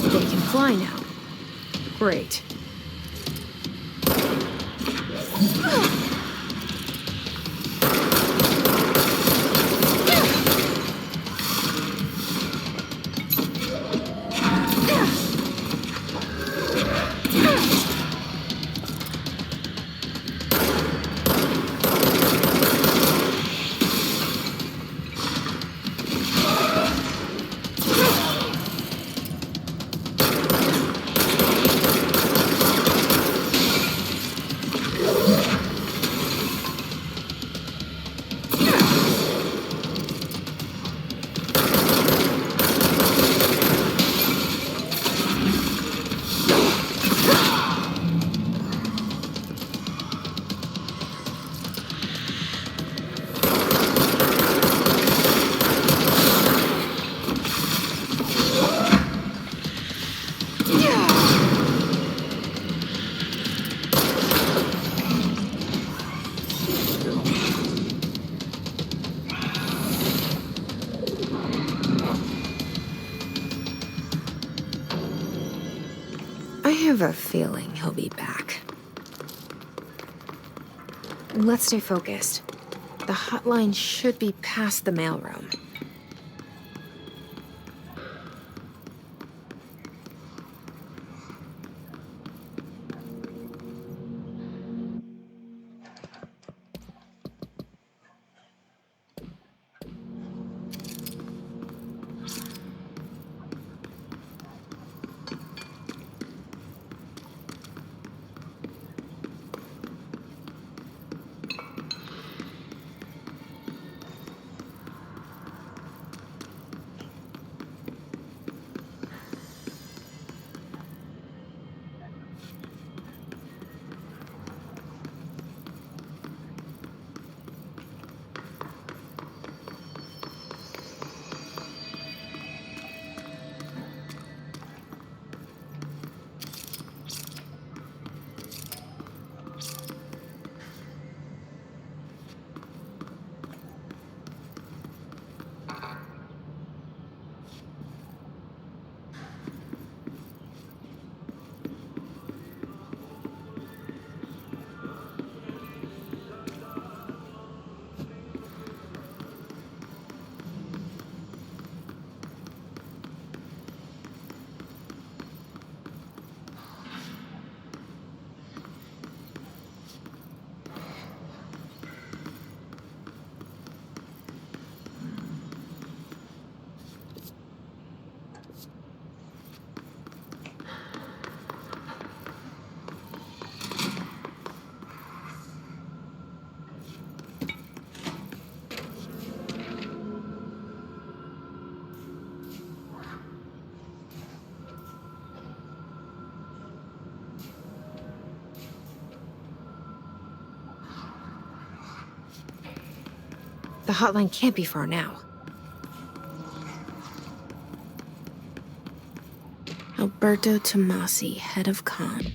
They can fly now. Great. I have a feeling he'll be back. Let's stay focused. The hotline should be past the mailroom. The hotline can't be far now. Alberto Tomasi, head of comm.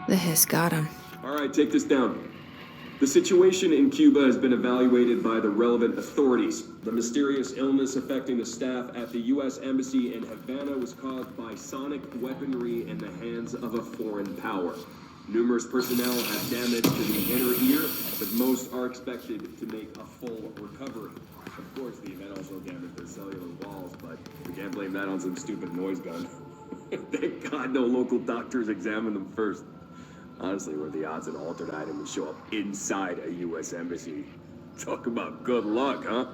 The hiss got him. All right, take this down. The situation in Cuba has been evaluated by the relevant authorities. The mysterious illness affecting the staff at the U.S. Embassy in Havana was caused by sonic weaponry in the hands of a foreign power. Numerous personnel have damage to the inner ear, but most are expected to make a full recovery. Of course, the event also damaged their cellular walls, but we can't blame that on some stupid noise gun. Thank God no local doctors examined them first. Honestly, what are the odds an altered item would show up inside a U.S. embassy? Talk about good luck, huh?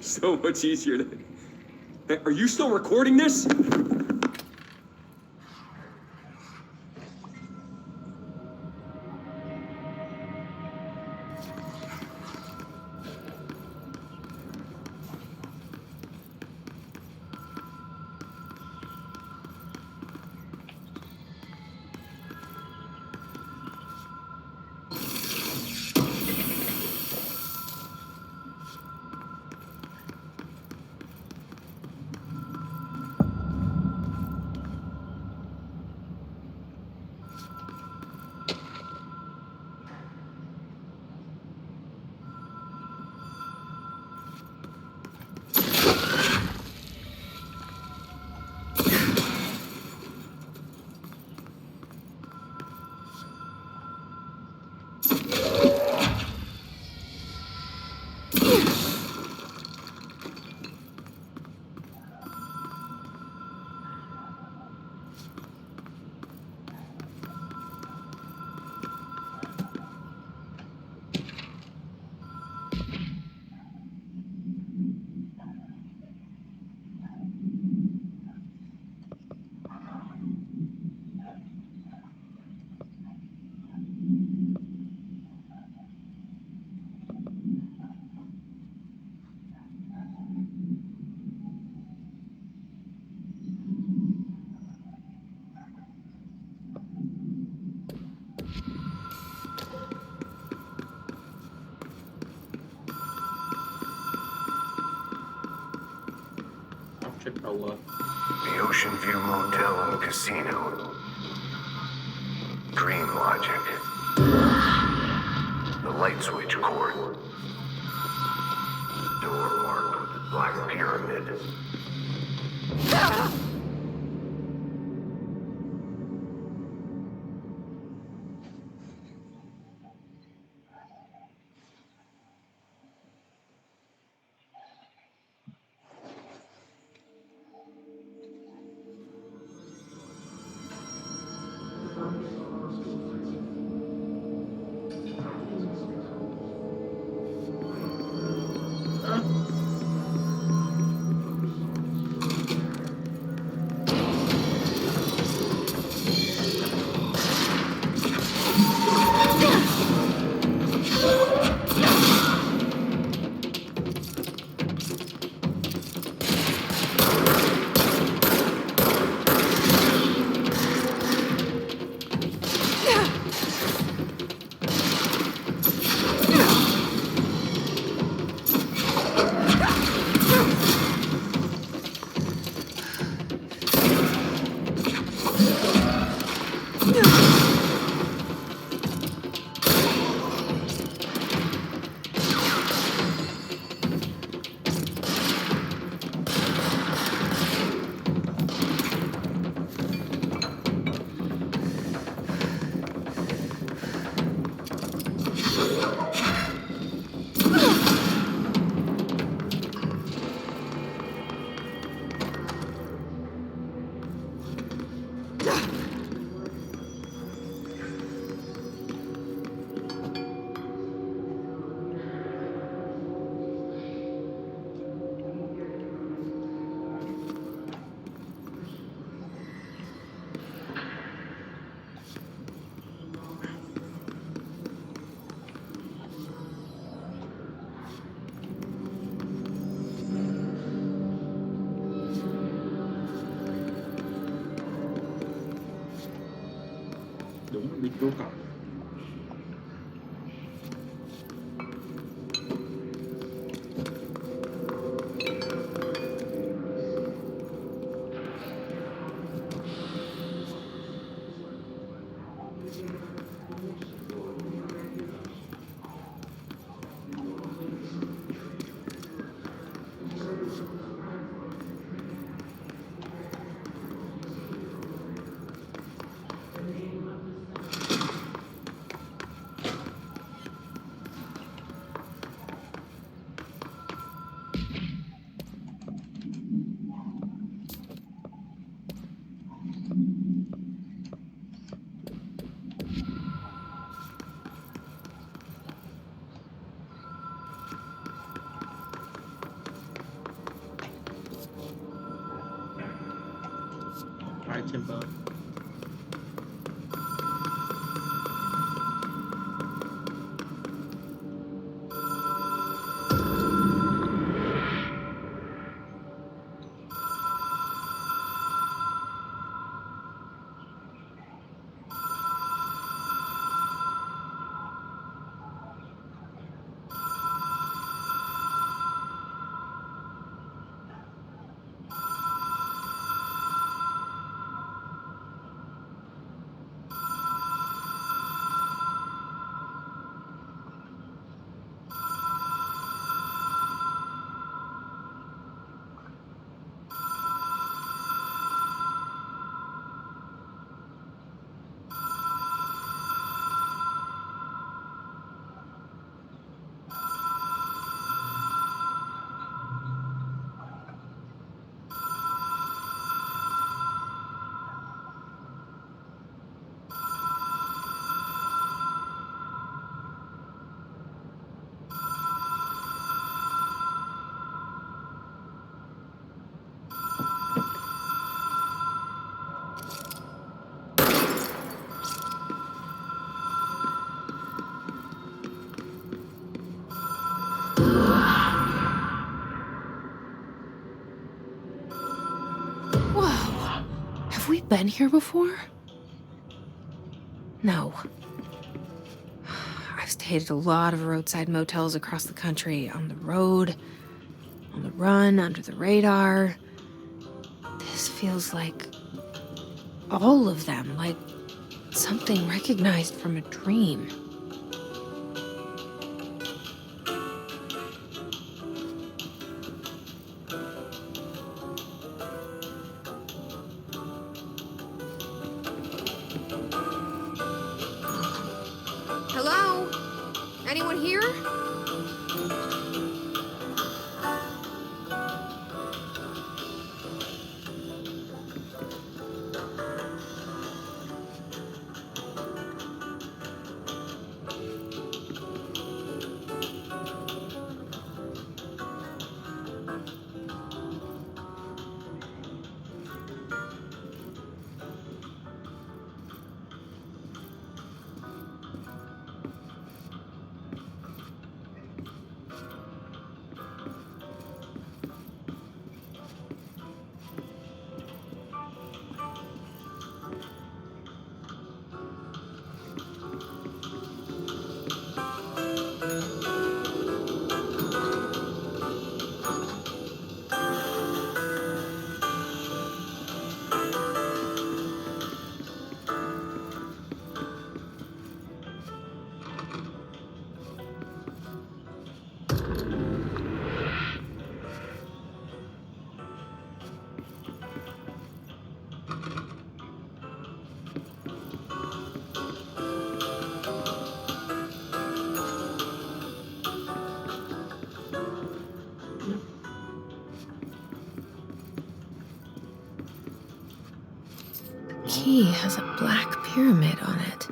So much easier to... Hey, are you still recording this? The Ocean View Motel and Casino. Dream Logic. The light switch cord. Door marked with the black pyramid. Video cậu. action part. Whoa! Have we been here before? No. I've stayed at a lot of roadside motels across the country, on the road, on the run, under the radar. This feels like all of them, like something recognized from a dream. Hello? Anyone here? The key has a black pyramid on it.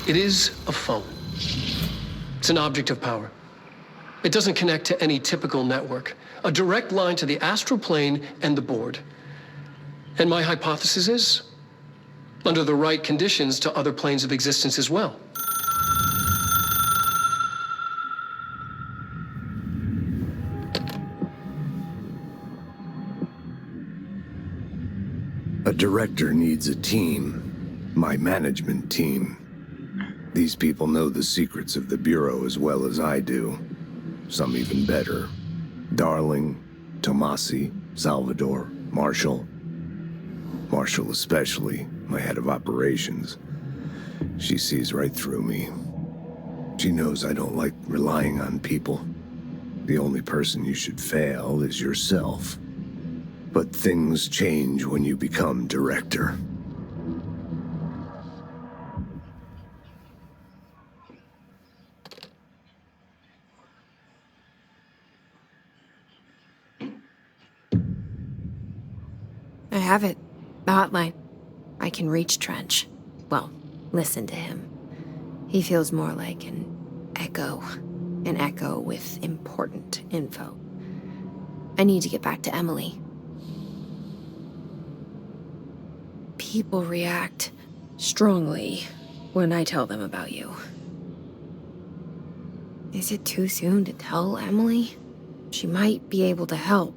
It is a phone. It's an object of power. It doesn't connect to any typical network. A direct line to the astral plane and the board. And my hypothesis is, under the right conditions, to other planes of existence as well. A director needs a team. My management team. These people know the secrets of the Bureau as well as I do. Some even better. Darling, Tomasi, Salvador, Marshall. Marshall especially, my head of operations. She sees right through me. She knows I don't like relying on people. The only person you should fail is yourself. But things change when you become director. I have it. The hotline. I can reach Trench. Well, listen to him. He feels more like an echo. An echo with important info. I need to get back to Emily. People react strongly when I tell them about you. Is it too soon to tell Emily? She might be able to help.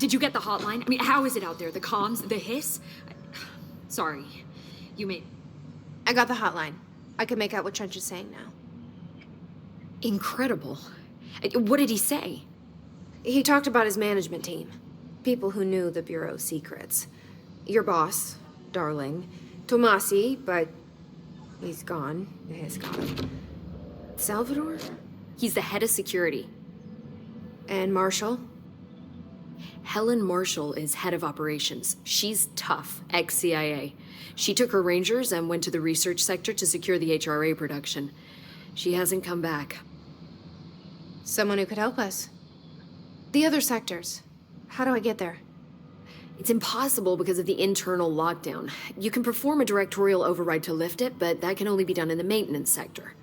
Did you get the hotline? I mean, how is it out there? The comms? The hiss? Sorry. You may... I got the hotline. I can make out what Trench is saying now. Incredible. What did he say? He talked about his management team. People who knew the Bureau's secrets. Your boss, Darling. Tomasi, but he's gone. He's gone. Salvador? He's the head of security. And Marshall? Helen Marshall is head of operations. She's tough, ex-CIA. She took her Rangers and went to the research sector to secure the HRA production. She hasn't come back. Someone who could help us. The other sectors. How do I get there? It's impossible because of the internal lockdown. You can perform a directorial override to lift it, but that can only be done in the maintenance sector.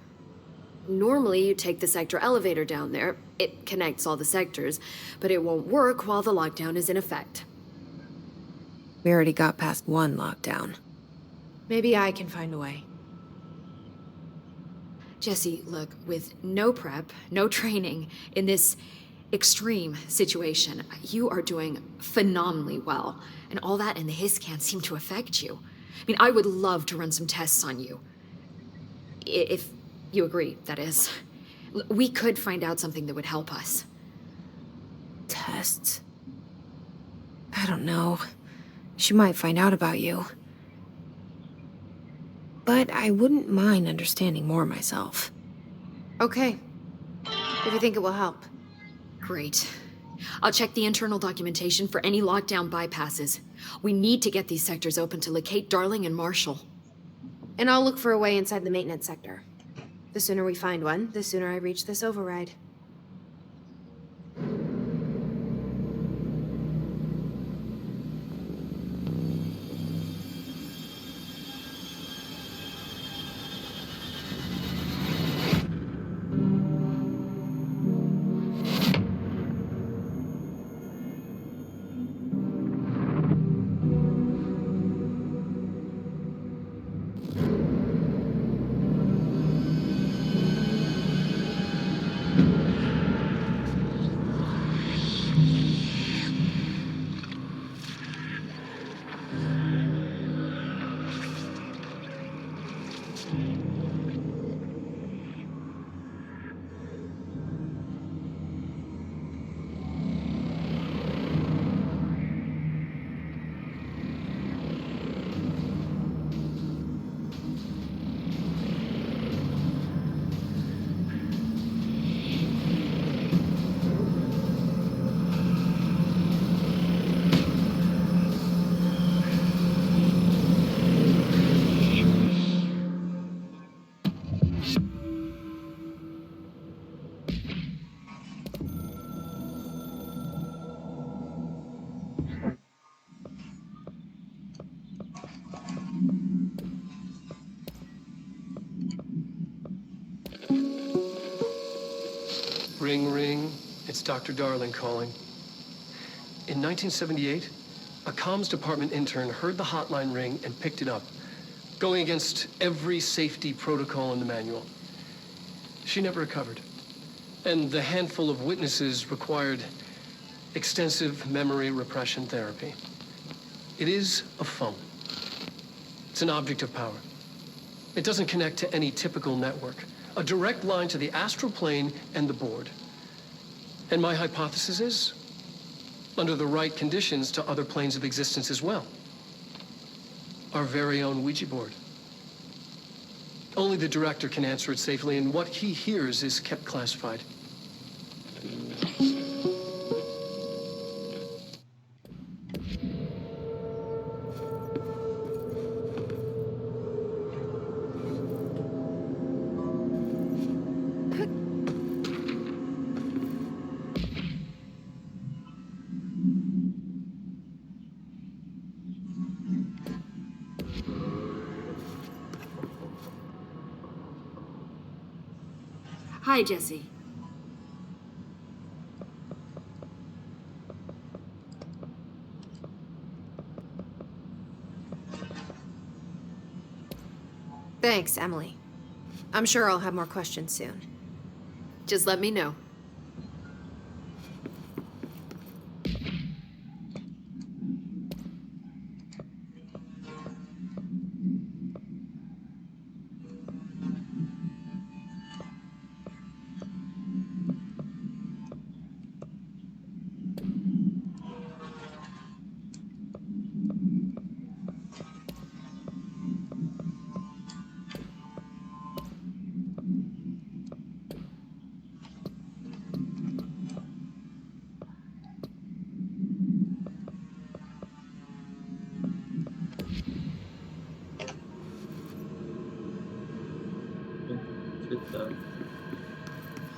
Normally, you take the sector elevator down there. It connects all the sectors, but it won't work while the lockdown is in effect. We already got past one lockdown. Maybe I can find a way. Jesse, look, with no prep, no training, in this extreme situation, you are doing phenomenally well. And all that and the hiss can't seem to affect you. I mean, I would love to run some tests on you. If you agree, that is. We could find out something that would help us. Tests? I don't know. She might find out about you. But I wouldn't mind understanding more myself. Okay. If you think it will help. Great. I'll check the internal documentation for any lockdown bypasses. We need to get these sectors open to locate Darling and Marshall. And I'll look for a way inside the maintenance sector. The sooner we find one, the sooner I reach this override. Ring, ring. It's Dr. Darling calling. In 1978, a comms department intern heard the hotline ring and picked it up, going against every safety protocol in the manual. She never recovered. And the handful of witnesses required extensive memory repression therapy. It is a phone. It's an object of power. It doesn't connect to any typical network. A direct line to the astral plane and the board. And my hypothesis is, under the right conditions, to other planes of existence as well. Our very own Ouija board. Only the director can answer it safely, and what he hears is kept classified. Hi, Jesse. Thanks, Emily. I'm sure I'll have more questions soon. Just let me know.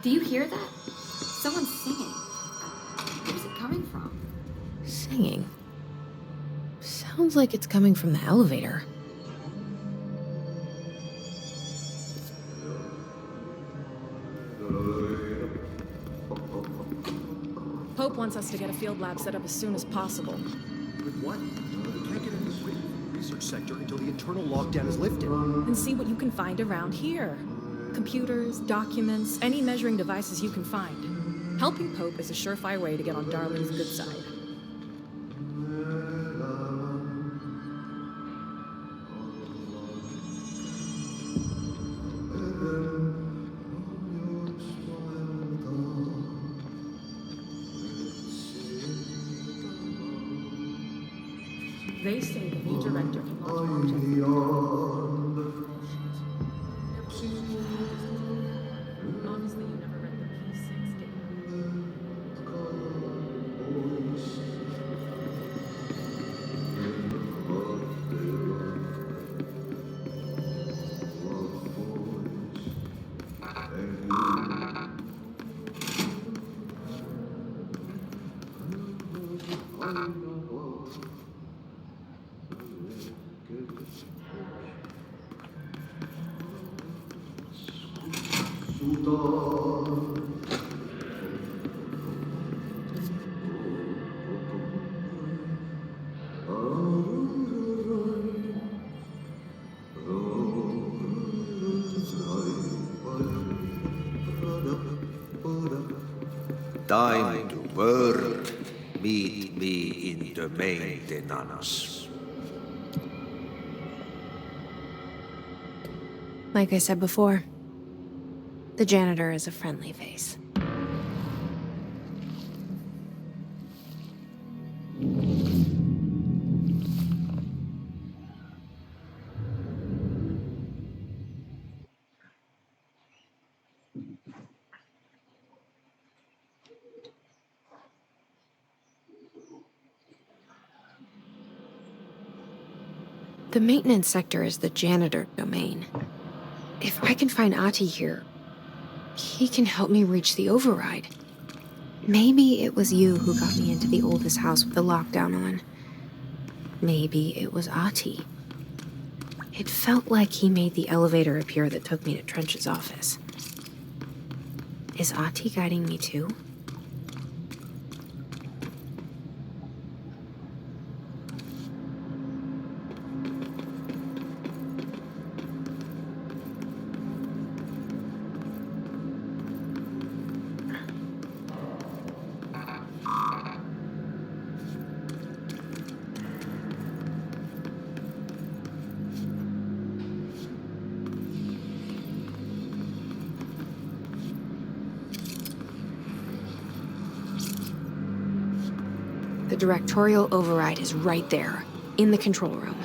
Do you hear that? Someone's singing. Where's it coming from? Singing. Sounds like it's coming from the elevator. Pope wants us to get a field lab set up as soon as possible. With what? We can't get any equipment from the research sector until the internal lockdown is lifted. And see what you can find around here. Computers, documents, any measuring devices you can find. Helping Pope is a surefire way to get on Darling's good side. They say the new director can launch objects. Obviously, you never read the P6 data. Time to work. Meet me in the maintenance. Like I said before, the janitor is a friendly face. The maintenance sector is the janitor domain. If I can find Ati here, he can help me reach the override. Maybe it was you who got me into the oldest house with the lockdown on. Maybe it was Ati. It felt like he made the elevator appear that took me to Trench's office. Is Ati guiding me too? The directorial override is right there, in the control room.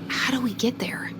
How do we get there?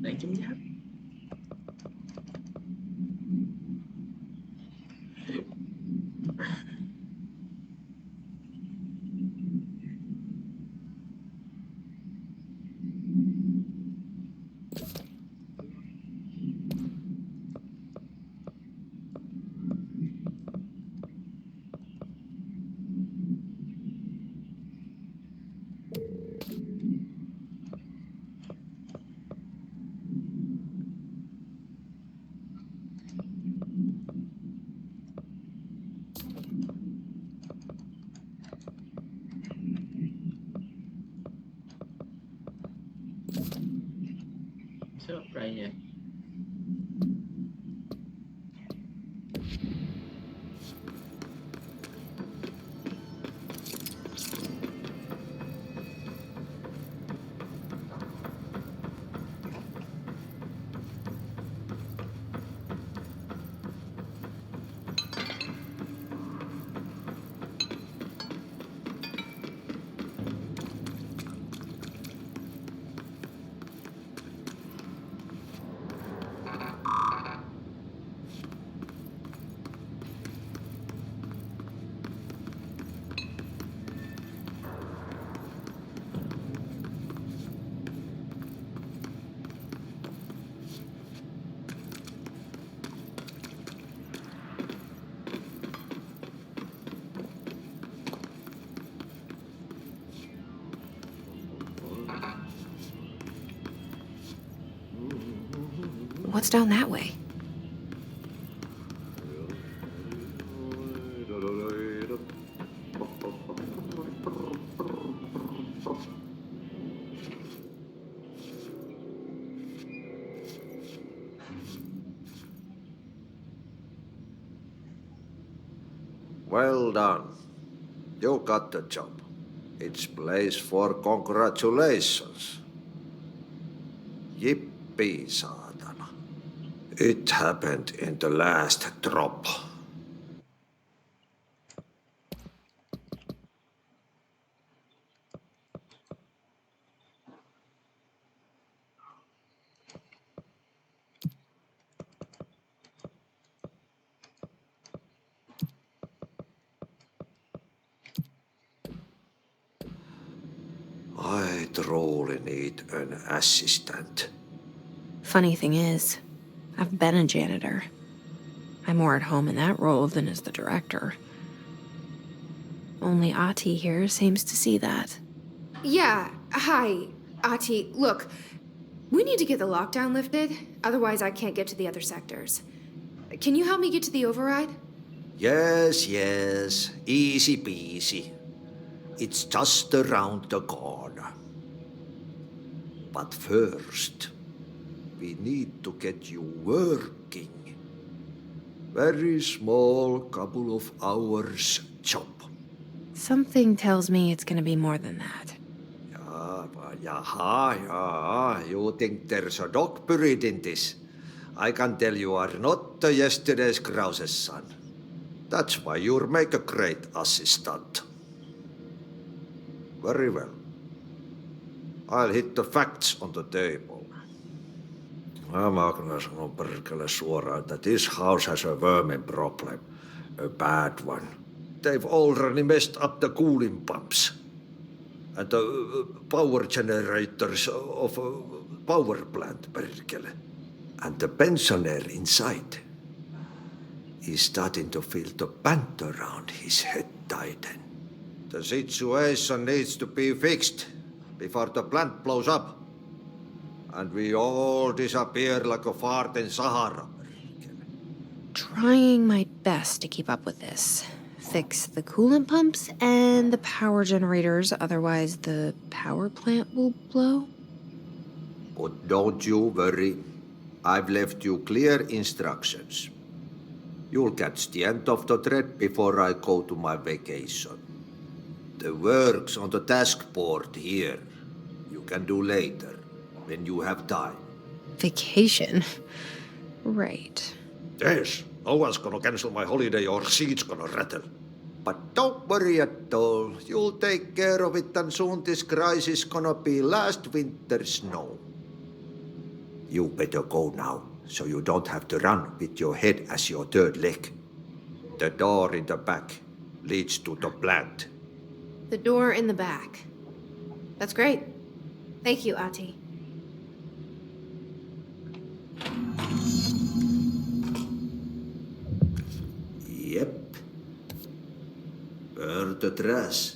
Đánh trúng giáp. Sao đây vậy? What's down that way? Well done. You got the job. It's place for congratulations. Yippee, saatana. It happened in the last drop. I truly need an assistant. Funny thing is, I've been a janitor. I'm more at home in that role than as the director. Only Ati here seems to see that. Yeah, hi, Ati. Look, we need to get the lockdown lifted, otherwise I can't get to the other sectors. Can you help me get to the override? Yes, yes. Easy peasy. It's just around the corner. But first, we need to get you working. Very small, couple of hours job. Something tells me it's gonna be more than that. Yeah. You think there's a dog buried in this? I can tell you are not the yesterday's Krause's son. That's why you'll make a great assistant. Very well. I'll hit the facts on the table. Mä kyllä sanon perkele suoraan, että this house has a vermin problem. A bad one. They've already messed up the cooling pumps. And the power generators of a power plant, perkele. And the pensioner inside is starting to feel the band around his head tighten. The situation needs to be fixed before the plant blows up. And we all disappear like a fart in Sahara. Trying my best to keep up with this. Fix the coolant pumps and the power generators, otherwise the power plant will blow. But don't you worry. I've left you clear instructions. You'll catch the end of the thread before I go to my vacation. The work's on the task board here. You can do later, when you have time. Vacation? Right. Yes, no one's gonna cancel my holiday or seat's gonna rattle. But don't worry at all. You'll take care of it and soon this crisis gonna be last winter's snow. You better go now, so you don't have to run with your head as your third leg. The door in the back leads to the plant. The door in the back. That's great. Thank you, Ati. Yep. Burn the trash.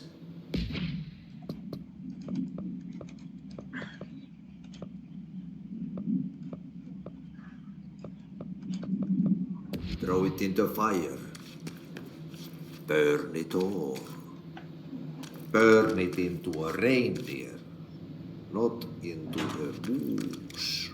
Throw it in the fire. Burn it all. Burn it into a reindeer, not into a moose.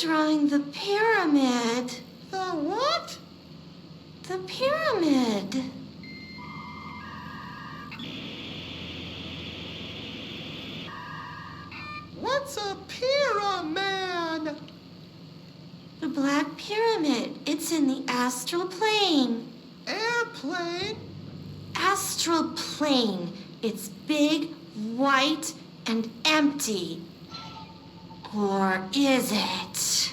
drawing the pyramid. The what? The pyramid. What's a pyramid? The Black Pyramid. It's in the astral plane. Airplane? Astral plane. It's big, white, and empty. Or is it?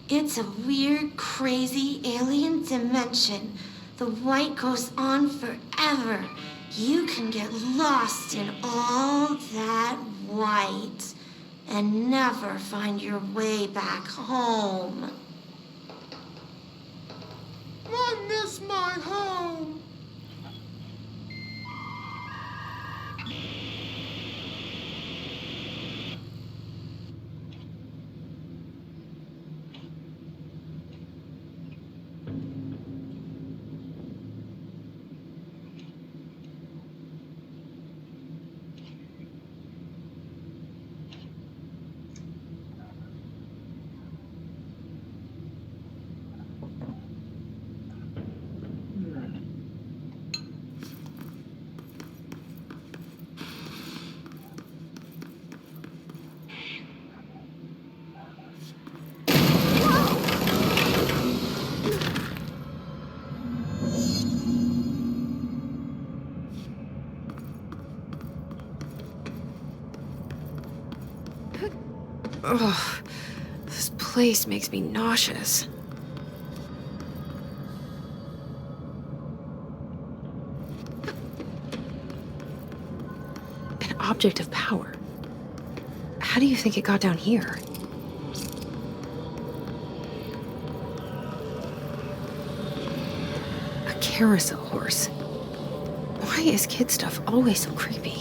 It's a weird, crazy alien dimension. The white goes on forever. You can get lost in all that white and never find your way back home. I miss my home. Ugh, this place makes me nauseous. An object of power. How do you think it got down here? A carousel horse. Why is kid stuff always so creepy?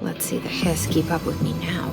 Let's see the hiss keep up with me now.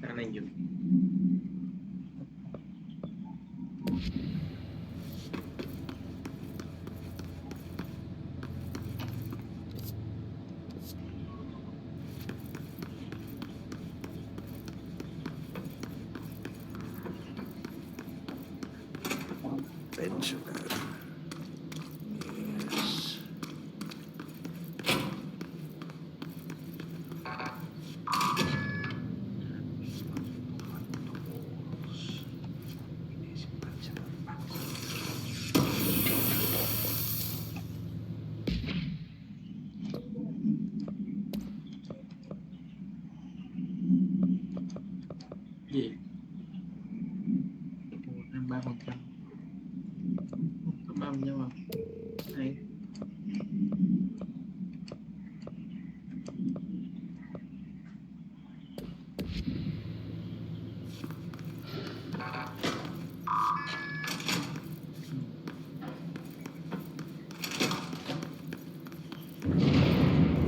Sao này nhiều. Pensioner. Yes. Gì? 3%. Có 3 nhưng mà hay.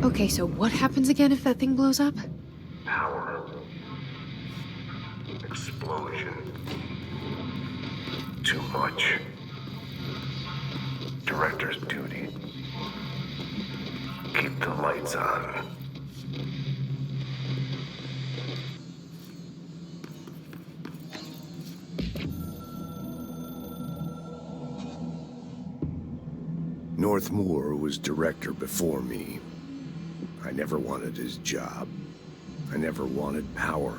Okay, so what happens again if that thing blows up? Power. Explosion. Too much. Director's duty. Keep the lights on. Northmoor was director before me. I never wanted his job. I never wanted power.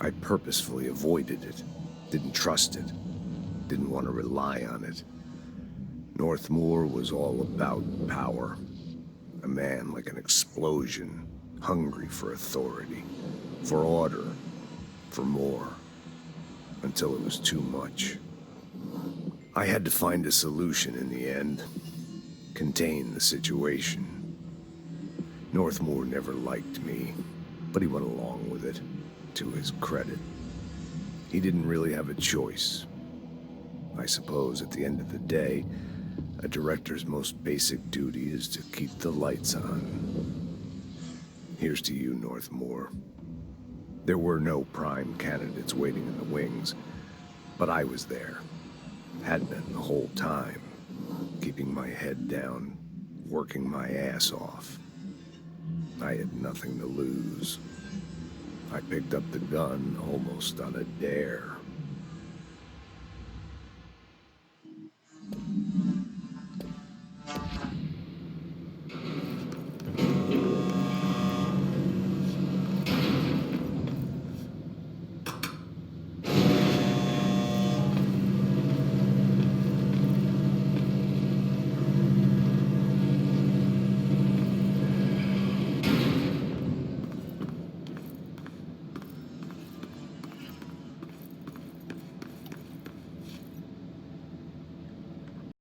I purposefully avoided it. Didn't trust it. Didn't want to rely on it. Northmoor was all about power. A man like an explosion, hungry for authority, for order, for more, until it was too much. I had to find a solution in the end, contain the situation. Northmore never liked me, but he went along with it, to his credit. He didn't really have a choice. I suppose at the end of the day, a director's most basic duty is to keep the lights on. Here's to you, Northmore. There were no prime candidates waiting in the wings, but I was there. Had been the whole time, keeping my head down, working my ass off. I had nothing to lose. I picked up the gun almost on a dare.